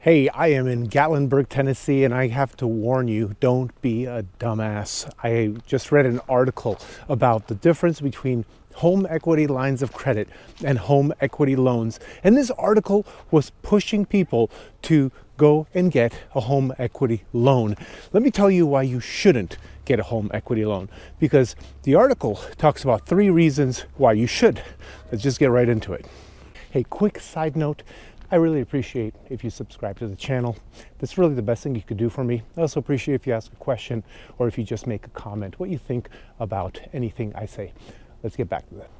Hey, I am in Gatlinburg, Tennessee, and I have to warn you, don't be a dumbass. I just read an article about the difference between home equity lines of credit and home equity loans. And this article was pushing people to go and get a home equity loan. Let me tell you why you shouldn't get a home equity loan, because the article talks about 3 reasons why you should. Let's just get right into it. Hey, quick side note. I really appreciate if you subscribe to the channel. That's really the best thing you could do for me. I also appreciate if you ask a question or if you just make a comment, what you think about anything I say. Let's get back to that.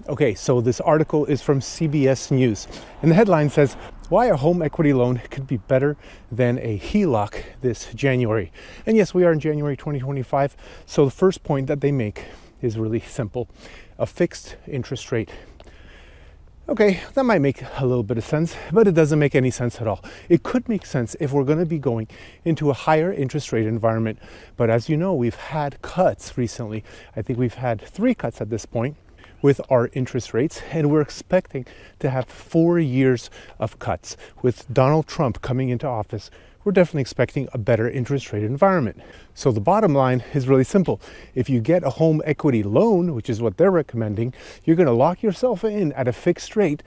Okay, so this article is from CBS News, and the headline says, why a home equity loan could be better than a HELOC this January. And yes, we are in January 2025, so the first point that they make is really simple. A fixed interest rate. Okay, that might make a little bit of sense, but it doesn't make any sense at all. It could make sense if we're going to be going into a higher interest rate environment. But as you know, we've had cuts recently. I think we've had 3 cuts at this point with our interest rates, and we're expecting to have 4 years of cuts. With Donald Trump coming into office, we're definitely expecting a better interest rate environment. So the bottom line is really simple. If you get a home equity loan, which is what they're recommending, you're going to lock yourself in at a fixed rate,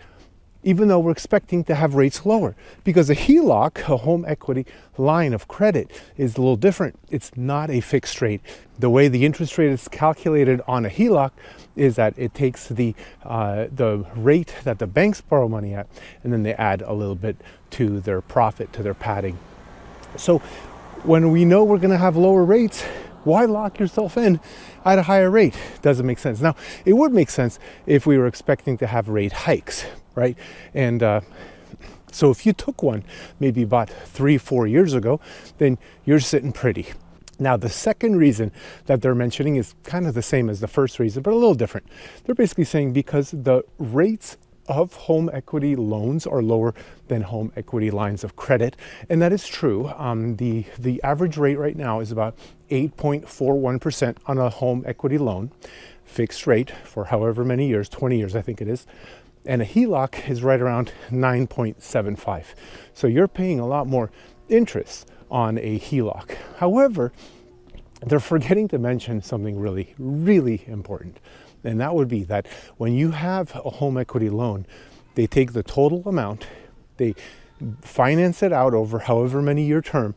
even though we're expecting to have rates lower. Because a HELOC, a home equity line of credit, is a little different. It's not a fixed rate. The way the interest rate is calculated on a HELOC is that it takes the rate that the banks borrow money at, and then they add a little bit to their profit, to their padding. So when we know we're going to have lower rates, why lock yourself in at a higher rate? Doesn't make sense. Now, it would make sense if we were expecting to have rate hikes, right? And so if you took one maybe about 3-4 years ago, then you're sitting pretty. Now, the second reason that they're mentioning is kind of the same as the first reason, but a little different. They're basically saying because the rates of home equity loans are lower than home equity lines of credit. And that is true. The average rate right now is about 8.41% on a home equity loan, fixed rate for however many years, 20 years I think it is. And a HELOC is right around 9.75. So you're paying a lot more interest on a HELOC. However, they're forgetting to mention something really, really important. And that would be that when you have a home equity loan, they take the total amount, they finance it out over however many year term,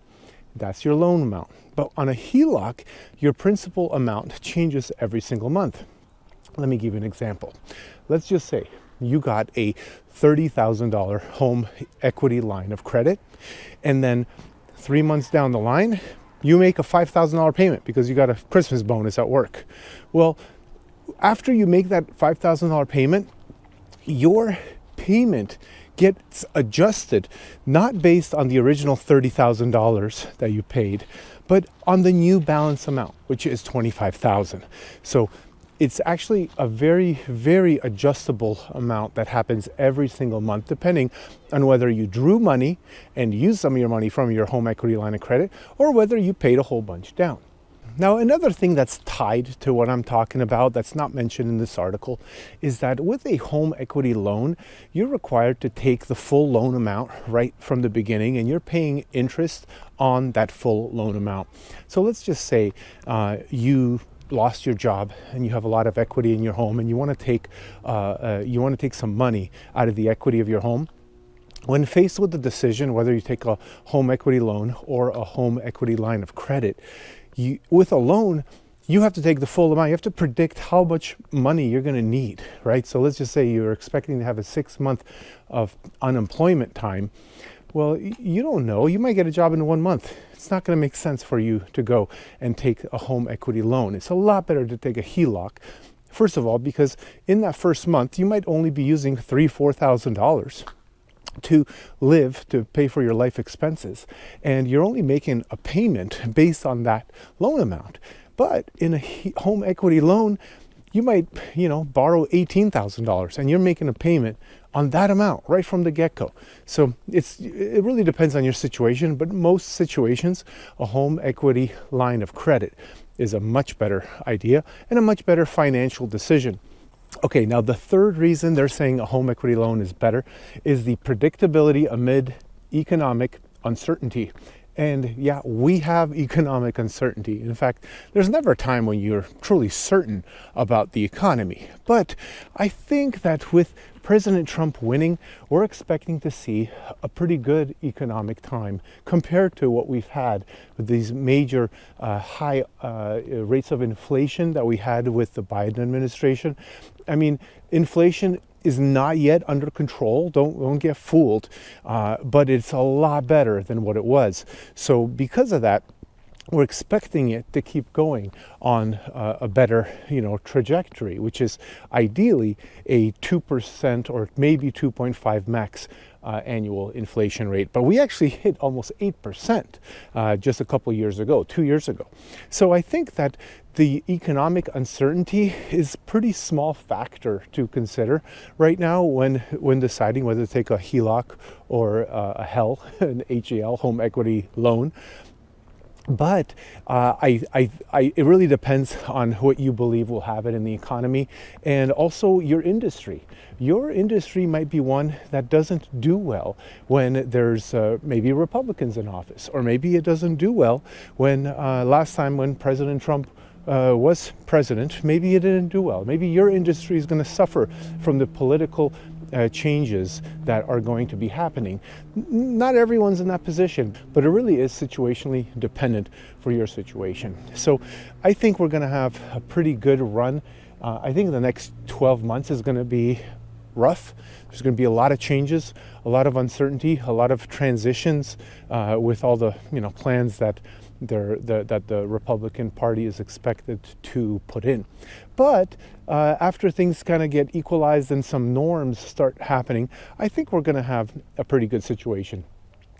that's your loan amount. But on a HELOC, your principal amount changes every single month. Let me give you an example. Let's just say you got a $30,000 home equity line of credit, and then 3 months down the line, you make a $5,000 payment because you got a Christmas bonus at work. Well, after you make that $5,000 payment, your payment gets adjusted, not based on the original $30,000 that you paid, but on the new balance amount, which is $25,000. So it's actually a very, very adjustable amount that happens every single month, depending on whether you drew money and used some of your money from your home equity line of credit, or whether you paid a whole bunch down. Now, another thing that's tied to what I'm talking about that's not mentioned in this article is that with a home equity loan, you're required to take the full loan amount right from the beginning, and you're paying interest on that full loan amount. So let's just say you lost your job and you have a lot of equity in your home, and you want to take some money out of the equity of your home. When faced with the decision whether you take a home equity loan or a home equity line of credit, with a loan, you have to take the full amount. You have to predict how much money you're going to need, right? So let's just say you're expecting to have a 6-month of unemployment time. Well, you don't know. You might get a job in 1 month. It's not going to make sense for you to go and take a home equity loan. It's a lot better to take a HELOC. First of all, because in that first month, you might only be using $3,000-$4,000 to live, to pay for your life expenses, and you're only making a payment based on that loan amount. But in a home equity loan, you might, borrow $18,000, and you're making a payment on that amount right from the get-go. So it really depends on your situation, but most situations, a home equity line of credit is a much better idea and a much better financial decision. Okay, now the third reason they're saying a home equity loan is better is the predictability amid economic uncertainty. And yeah, we have economic uncertainty. In fact, there's never a time when you're truly certain about the economy. But I think that with President Trump winning, we're expecting to see a pretty good economic time compared to what we've had with these major high rates of inflation that we had with the Biden administration. I mean, inflation is not yet under control. Don't get fooled, but it's a lot better than what it was. So because of that, we're expecting it to keep going on a better, trajectory, which is ideally a 2% or maybe 2.5 max annual inflation rate. But we actually hit almost 8% just a couple years ago, 2 years ago. So I think that the economic uncertainty is a pretty small factor to consider right now when deciding whether to take a HELOC or a HEL, an HEL, home equity loan. But it really depends on what you believe will happen in the economy and also your industry. Your industry might be one that doesn't do well when there's maybe Republicans in office, or maybe it doesn't do well when last time when President Trump was president, maybe it didn't do well. Maybe your industry is going to suffer from the political changes that are going to be happening. Not everyone's in that position, but it really is situationally dependent for your situation. So I think we're going to have a pretty good run. I think the next 12 months is going to be rough. There's going to be a lot of changes, a lot of uncertainty, a lot of transitions with all the plans that the Republican Party is expected to put in. But after things kind of get equalized and some norms start happening, I think we're going to have a pretty good situation.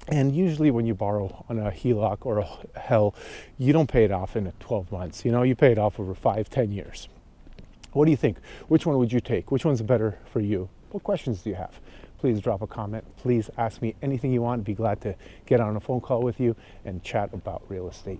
And usually when you borrow on a HELOC or a HEL, you don't pay it off in 12 months. You pay it off over 5-10 years. What do you think? Which one would you take? Which one's better for you? What questions do you have? Please drop a comment. Please ask me anything you want. I'd be glad to get on a phone call with you and chat about real estate.